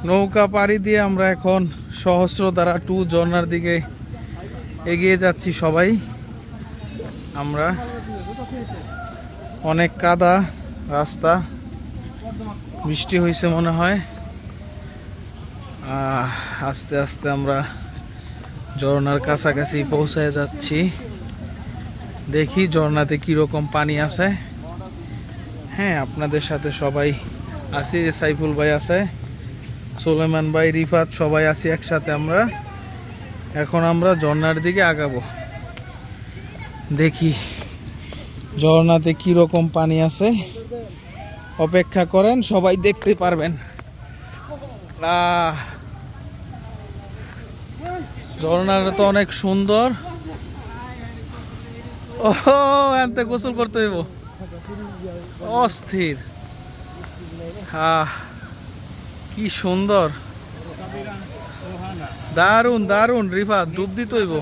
নৌকা পাড়ি দিয়ে আমরা এখন সহস্রধারা 2 ঝর্ণার দিকে এগিয়ে যাচ্ছি সবাই। আমরা অনেক কাদা রাস্তা, বৃষ্টি হয়েছে মনে হয়। আস্তে আস্তে আমরা ঝর্ণার কাছাকাছি পৌঁছায় যাচ্ছি। দেখি ঝর্ণাতে কীরকম পানি আছে। হ্যাঁ, আপনাদের সাথে সবাই আছি, সাইফুল ভাই আছে, সুলেমান ভাই, রিফাত, সবাই আছি একসাথে। এখন আমরা ঝর্ণার দিকে আগাবো। দেখি ঝর্ণাতে কীরকম পানি আছে, অপেক্ষা করেন, সবাই দেখতে পারবেন। ঝর্ণাটা তো অনেক সুন্দর। ওহো, এতে গোসল করতে হইব, অস্থির। কি সুন্দর, দারুন দারুন। রিফাত, ডুব দিতে হইব।